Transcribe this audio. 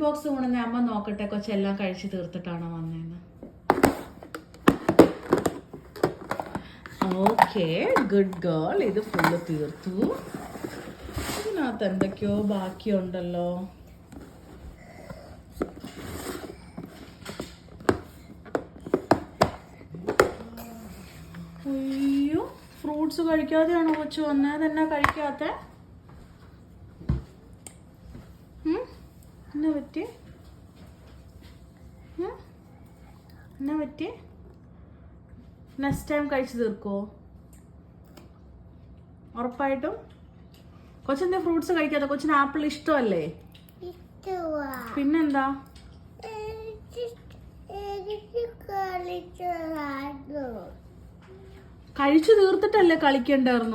Box കൊണ്ടുവന്ന അമ്മ നോക്കട്ടെ കൊച്ചെല്ലാം കഴിച്ചു തീർത്തിട്ടാണോ വന്നേന്ന്. Okay, good girl. ഇത് ഫുള്ള് തീർത്തു. ഇതിനകത്ത് എന്തൊക്കെയോ ബാക്കിയുണ്ടല്ലോ. അയ്യോ, ഫ്രൂട്ട്സ് കഴിക്കാതെയാണോ കൊച്ചു വന്നത്? അതെന്നാ കഴിക്കാത്ത? എന്നാ പറ്റി? എന്നാ പറ്റി? നെക്സ്റ്റ് ടൈം കഴിച്ചു തീർക്കുമോ ഉറപ്പായിട്ടും? കൊച്ചെന്താ ഫ്രൂട്ട്സ് കഴിക്കാത്ത? കൊച്ചിന് ആപ്പിൾ ഇഷ്ടമല്ലേ? പിന്നെന്താ? കഴിച്ചു തീർത്തിട്ടല്ലേ കളിക്കണ്ടായിരുന്നു?